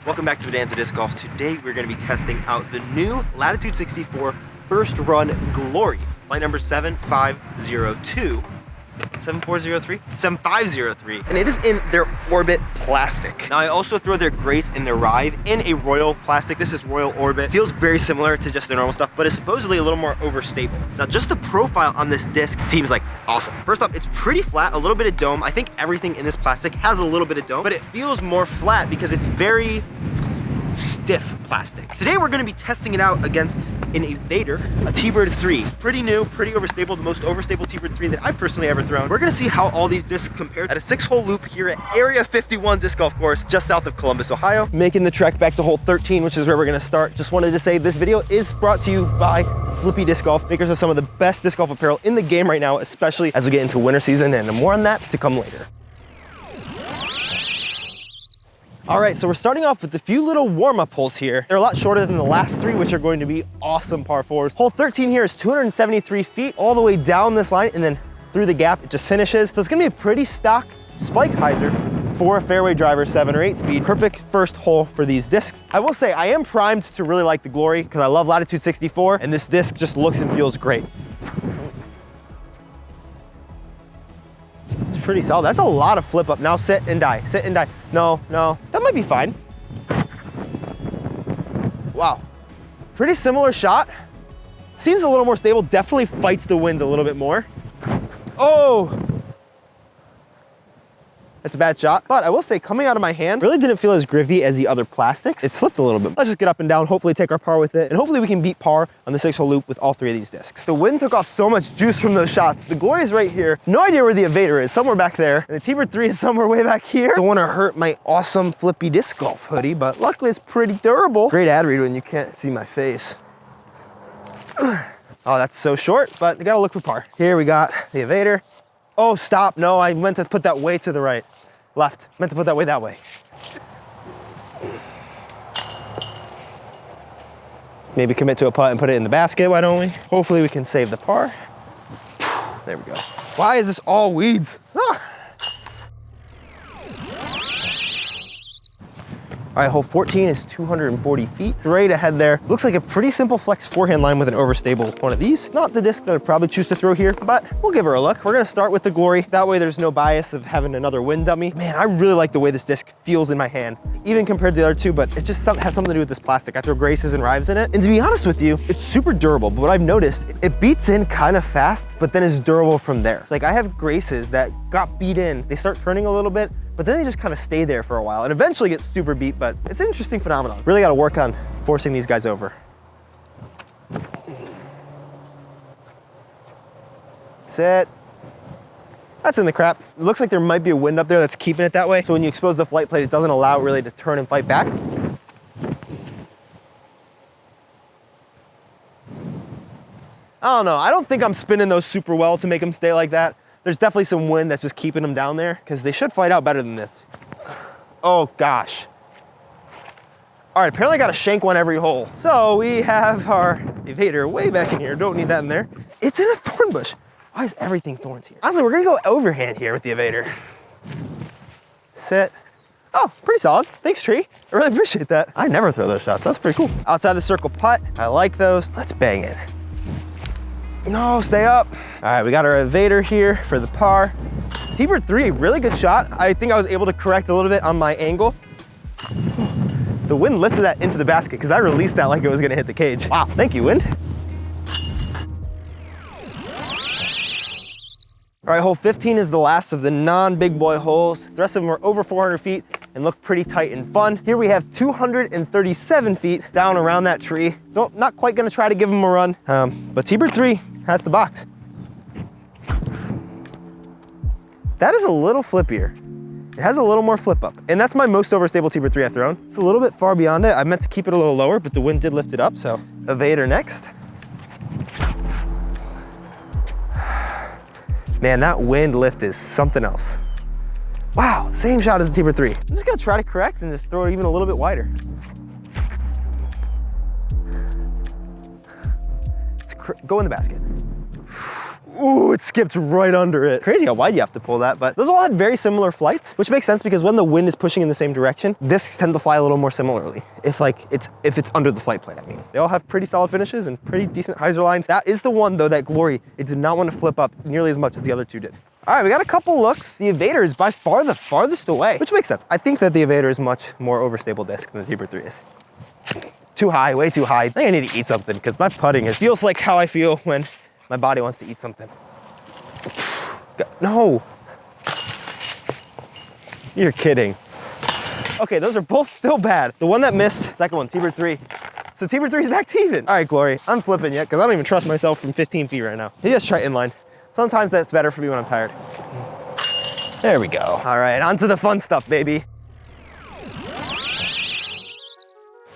Welcome back to Latitude Disc Golf. Today we're going to be testing out the new Latitude 64 First Run Glory, flight number 7502. 7503, and it is in their Orbit plastic. Now I also throw their Grace and their Rive in a Royal plastic. This is Royal Orbit. Feels very similar to just the normal stuff, but it's supposedly a little more overstable. Now just the profile on this disc seems like awesome. First off, it's pretty flat, a little bit of dome. I think everything in this plastic has a little bit of dome, but it feels more flat because it's very stiff plastic. Today we're going to be testing it out against an EVADER, a TEEBIRD3. Pretty new, pretty overstable, the most overstable TEEBIRD3 that I've personally ever thrown. We're going to see how all these discs compare at a 6-hole loop here at Area 51 Disc Golf Course, just south of Columbus, Ohio. Making the trek back to hole 13, which is where we're going to start. Just wanted to say this video is brought to you by Flippy Disc Golf, makers of some of the best disc golf apparel in the game right now, especially as we get into winter season, and more on that to come later. All right, so we're starting off with a few little warm-up holes here. They're a lot shorter than the last three, which are going to be awesome par fours. Hole 13 here is 273 feet all the way down this line, and then through the gap, it just finishes. So it's gonna be a pretty stock spike hyzer for a fairway driver, 7 or 8 speed. Perfect first hole for these discs. I will say, I am primed to really like the Glory because I love Latitude 64, and this disc just looks and feels great. Pretty solid. That's a lot of flip up. Now sit and die, sit and die. No, that might be fine. Wow, pretty similar shot. Seems a little more stable, definitely fights the winds a little bit more. Oh, that's a bad shot, but I will say coming out of my hand, really didn't feel as grippy as the other plastics. It slipped a little bit. Let's just get up and down, hopefully take our par with it, and hopefully we can beat par on the 6-hole loop with all 3 of these discs. The wind took off so much juice from those shots. The Glory is right here. No idea where the EVADER is, somewhere back there. And the TEEBIRD3 is somewhere way back here. Don't want to hurt my awesome Flippy Disc Golf hoodie, but luckily it's pretty durable. Great ad read when you can't see my face. Oh, that's so short, but I gotta look for par. Here we got the EVADER. Oh, stop. No, I meant to put that way to the right. Left. Meant to put that way that way. Maybe commit to a putt and put it in the basket, why don't we? Hopefully we can save the par. There we go. Why is this all weeds? Ah. All right, hole 14 is 240 feet. Straight ahead there. Looks like a pretty simple flex forehand line with an overstable one of these. Not the disc that I'd probably choose to throw here, but we'll give her a look. We're gonna start with the Glory. That way there's no bias of having another wind dummy. Man, I really like the way this disc feels in my hand, even compared to the other two, but it just has something to do with this plastic. I throw Graces and Rives in it. And to be honest with you, it's super durable, but what I've noticed, it beats in kind of fast, but then is durable from there. Like I have Graces that got beat in. They start turning a little bit, but then they just kind of stay there for a while and eventually get super beat, but it's an interesting phenomenon. Really got to work on forcing these guys over. Sit. That's in the crap. It looks like there might be a wind up there that's keeping it that way. So when you expose the flight plate, it doesn't allow it really to turn and fight back. I don't know. I don't think I'm spinning those super well to make them stay like that. There's definitely some wind that's just keeping them down there because they should fight out better than this. Oh gosh. All right, apparently I got to shank one every hole. So we have our EVADER way back in here. Don't need that in there. It's in a thorn bush. Why is everything thorns here? Honestly, we're gonna go overhand here with the EVADER. Sit. Oh, pretty solid. Thanks, tree. I really appreciate that. I never throw those shots. That's pretty cool. Outside the circle putt. I like those. Let's bang it. No, stay up. All right, we got our EVADER here for the par. TEEBIRD3, really good shot. I think I was able to correct a little bit on my angle. The wind lifted that into the basket because I released that like it was gonna hit the cage. Wow, thank you, wind. All right, hole 15 is the last of the non-big boy holes. The rest of them are over 400 feet and look pretty tight and fun. Here we have 237 feet down around that tree. Not quite gonna try to give them a run, but TEEBIRD3 has the box. That is a little flippier. It has a little more flip up, and that's my most overstable TEEBIRD3 I've thrown. It's a little bit far beyond it. I meant to keep it a little lower, but the wind did lift it up, so EVADER next. Man, that wind lift is something else. Wow, same shot as the TEEBIRD3. I'm just gonna try to correct and just throw it even a little bit wider. Go in the basket. Ooh, it skipped right under it. Crazy how wide you have to pull that, but those all had very similar flights, which makes sense because when the wind is pushing in the same direction, discs tend to fly a little more similarly. If it's under the flight plane, I mean. They all have pretty solid finishes and pretty decent hyzer lines. That is the one though, that Glory, it did not want to flip up nearly as much as the other two did. All right, we got a couple looks. The EVADER is by far the farthest away, which makes sense. I think that the EVADER is much more overstable disc than the TEEBIRD3 is. Too high, way too high. I think I need to eat something because my putting feels like how I feel when my body wants to eat something. No. You're kidding. Okay, those are both still bad. The one that missed, second one, TEEBIRD3. So TEEBIRD3 is back to even. All right, Glory, I'm flipping yet because I don't even trust myself from 15 feet right now. Maybe let's try inline. Sometimes that's better for me when I'm tired. There we go. All right, on to the fun stuff, baby.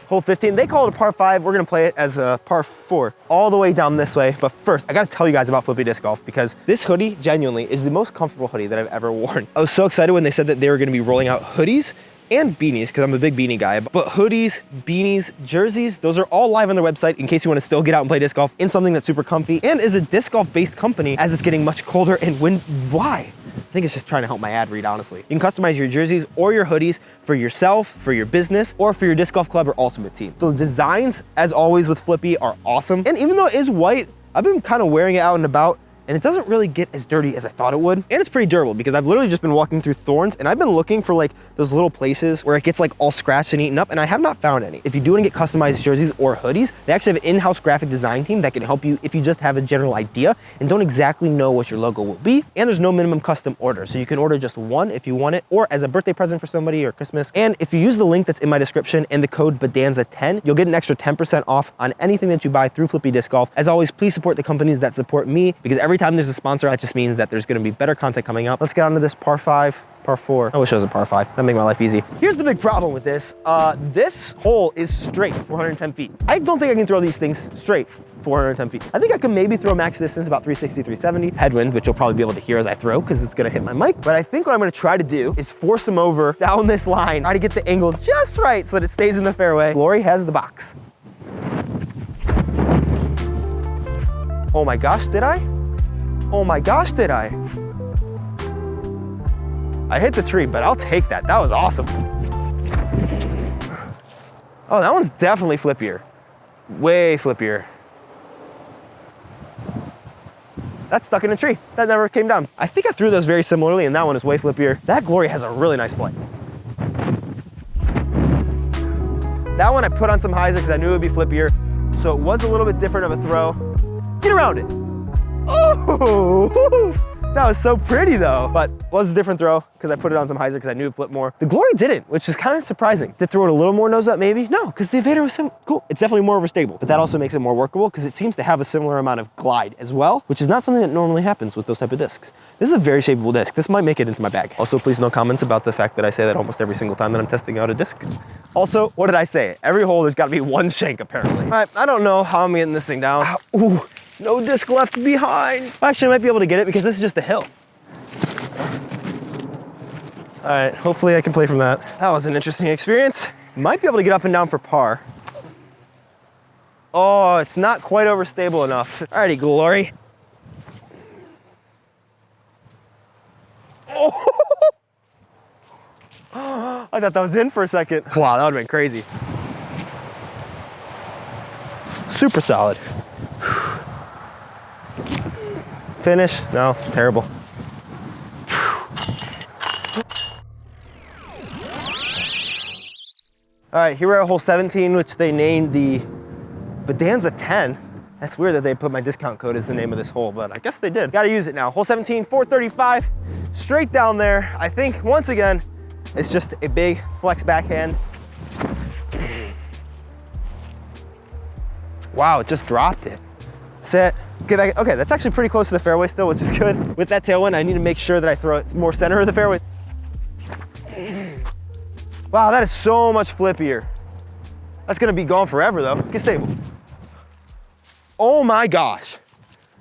Hole 15, they call it a par 5. We're gonna play it as a par 4 all the way down this way. But first, I gotta tell you guys about Flippy Disc Golf because this hoodie genuinely is the most comfortable hoodie that I've ever worn. I was so excited when they said that they were gonna be rolling out hoodies and beanies because I'm a big beanie guy. But hoodies, beanies, jerseys, those are all live on their website in case you want to still get out and play disc golf in something that's super comfy and is a disc golf based company as it's getting much colder and wind. Why? I think it's just trying to help my ad read, honestly. You can customize your jerseys or your hoodies for yourself, for your business, or for your disc golf club or ultimate team. The designs, as always with Flippy, are awesome. And even though it is white, I've been kind of wearing it out and about, and it doesn't really get as dirty as I thought it would. And it's pretty durable because I've literally just been walking through thorns and I've been looking for like those little places where it gets like all scratched and eaten up, and I have not found any. If you do want to get customized jerseys or hoodies, they actually have an in-house graphic design team that can help you if you just have a general idea and don't exactly know what your logo will be. And there's no minimum custom order. So you can order just one if you want it, or as a birthday present for somebody or Christmas. And if you use the link that's in my description and the code BODANZA10, you'll get an extra 10% off on anything that you buy through Flippy Disc Golf. As always, please support the companies that support me because every time there's a sponsor, that just means that there's gonna be better content coming up. Let's get on to this par 5, par 4. I wish it was a par 5. That'd make my life easy. Here's the big problem with this. This hole is straight 410 feet. I don't think I can throw these things straight 410 feet. I think I can maybe throw max distance about 360, 370. Headwind, which you'll probably be able to hear as I throw because it's gonna hit my mic. But I think what I'm gonna try to do is force them over down this line, try to get the angle just right so that it stays in the fairway. Glory has the box. Oh my gosh, did I? Oh my gosh, did I? I hit the tree, but I'll take that. That was awesome. Oh, that one's definitely flippier. Way flippier. That's stuck in a tree. That never came down. I think I threw those very similarly, and that one is way flippier. That Glory has a really nice flight. That one I put on some hyzer because I knew it would be flippier, so it was a little bit different of a throw. Get around it. Oh, that was so pretty though. But was a different throw because I put it on some hyzer because I knew it flipped more. The Glory didn't, which is kind of surprising. Did throw it a little more nose up maybe? No, because the EVADER was so cool. It's definitely more overstable, but that also makes it more workable because it seems to have a similar amount of glide as well, which is not something that normally happens with those type of discs. This is a very shapeable disc. This might make it into my bag. Also, please no comments about the fact that I say that almost every single time that I'm testing out a disc. Also, what did I say? Every hole there's gotta be one shank apparently. All right, I don't know how I'm getting this thing down. Ooh. No disc left behind. Actually, I might be able to get it because this is just a hill. All right, hopefully I can play from that. That was an interesting experience. Might be able to get up and down for par. Oh, it's not quite overstable enough. Alrighty, Glory. Oh! I thought that was in for a second. Wow, that would've been crazy. Super solid. Finish? No, terrible. All right, here we're at hole 17, which they named the BODANZA10. That's weird that they put my discount code as the name of this hole, but I guess they did. Gotta use it now. Hole 17, 435, straight down there. I think, once again, it's just a big flex backhand. Wow, it just dropped it. Set. Get back. Okay, that's actually pretty close to the fairway still, which is good. With that tailwind, I need to make sure that I throw it more center of the fairway. Wow, that is so much flippier. That's gonna be gone forever though. Get stable. Oh my gosh.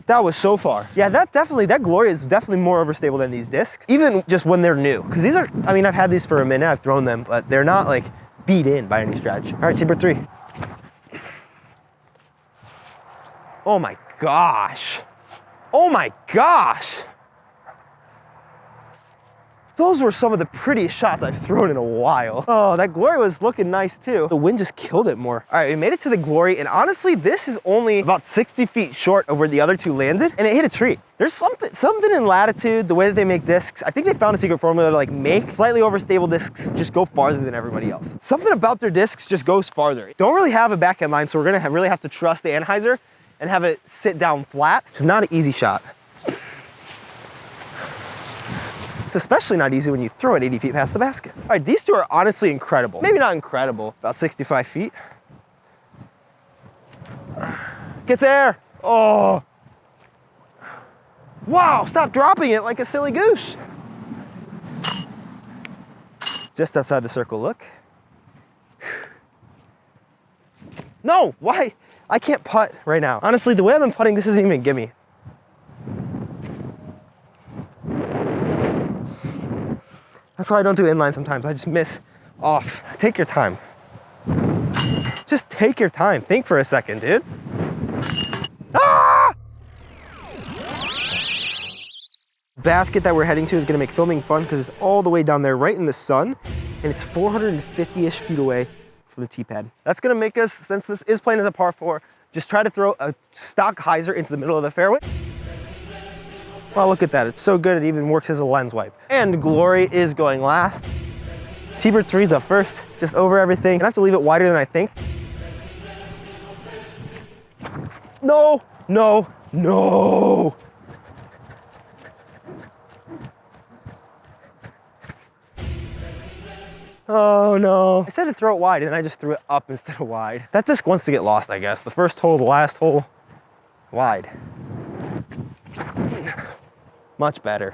That was so far. Yeah, that Glory is definitely more overstable than these discs, even just when they're new. Because these are, I mean, I've had these for a minute, I've thrown them, but they're not like beat in by any stretch. All right, TEEBIRD3. Oh my gosh. Oh my gosh. Those were some of the prettiest shots I've thrown in a while. Oh, that Glory was looking nice too. The wind just killed it more. All right, we made it to the Glory, and honestly, this is only about 60 feet short of where the other two landed, and it hit a tree. There's something in Latitude, the way that they make discs. I think they found a secret formula to like make slightly overstable discs just go farther than everybody else. Something about their discs just goes farther. Don't really have a backhand line, so we're gonna really have to trust the hyzer and have it sit down flat. It's not an easy shot. It's especially not easy when you throw it 80 feet past the basket. All right, these two are honestly incredible. Maybe not incredible, about 65 feet. Get there. Oh. Wow, stop dropping it like a silly goose. Just outside the circle, look. No, why? I can't putt right now. Honestly, the way I've been putting, this isn't even a gimme. That's why I don't do inline sometimes. I just miss off. Take your time. Just take your time. Think for a second, dude. Ah! Basket that we're heading to is gonna make filming fun because it's all the way down there right in the sun, and it's 450-ish feet away from the tee pad. That's gonna make us, since this is playing as a par 4, just try to throw a stock hyzer into the middle of the fairway. Wow, look at that. It's so good it even works as a lens wipe. And Glory is going last. TEEBIRD3 is up first, just over everything. I have to leave it wider than I think. No, no, no. Oh no. I said to throw it wide and I just threw it up instead of wide. That disc wants to get lost, I guess. The first hole, the last hole, wide. Much better.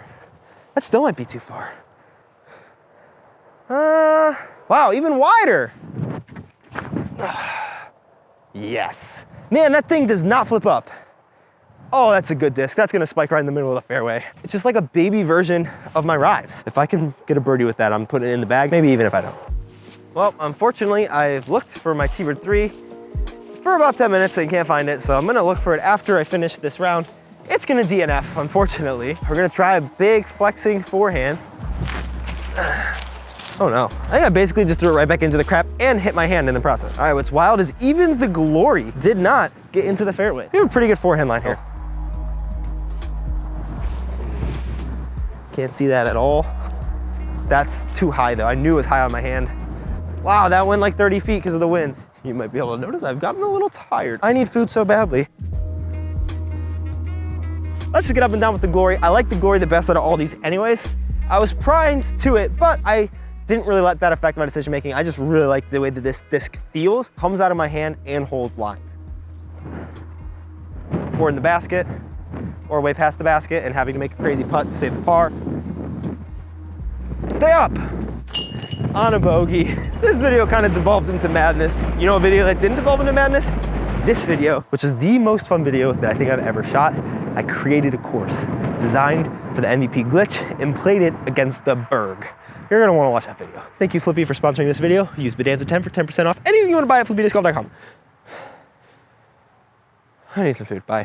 That still might be too far. Wow, even wider. Yes. Man, that thing does not flip up. Oh, that's a good disc. That's gonna spike right in the middle of the fairway. It's just like a baby version of my Rives. If I can get a birdie with that, I'm putting it in the bag, maybe even if I don't. Well, unfortunately, I've looked for my TEEBIRD3 for about 10 minutes and can't find it, so I'm gonna look for it after I finish this round. It's gonna DNF, unfortunately. We're gonna try a big flexing forehand. Oh no. I think I basically just threw it right back into the crap and hit my hand in the process. All right, what's wild is even the Glory did not get into the fairway. We have a pretty good forehand line here. Can't see that at all. That's too high though. I knew it was high on my hand. Wow, that went like 30 feet because of the wind. You might be able to notice I've gotten a little tired. I need food so badly. Let's just get up and down with the Glory. I like the Glory the best out of all these anyways. I was primed to it, but I didn't really let that affect my decision making. I just really like the way that this disc feels, comes out of my hand and holds lines. Or in the basket, or way past the basket and having to make a crazy putt to save the par. Stay up on a bogey. This video kind of devolved into madness. You know a video that didn't devolve into madness? This video, which is the most fun video that I think I've ever shot. I created a course designed for the MVP glitch and played it against the Berg. You're gonna wanna watch that video. Thank you, Flippy, for sponsoring this video. Use Bedanza10 for 10% off anything you wanna buy at flippydiscgolf.com. I need some food, bye.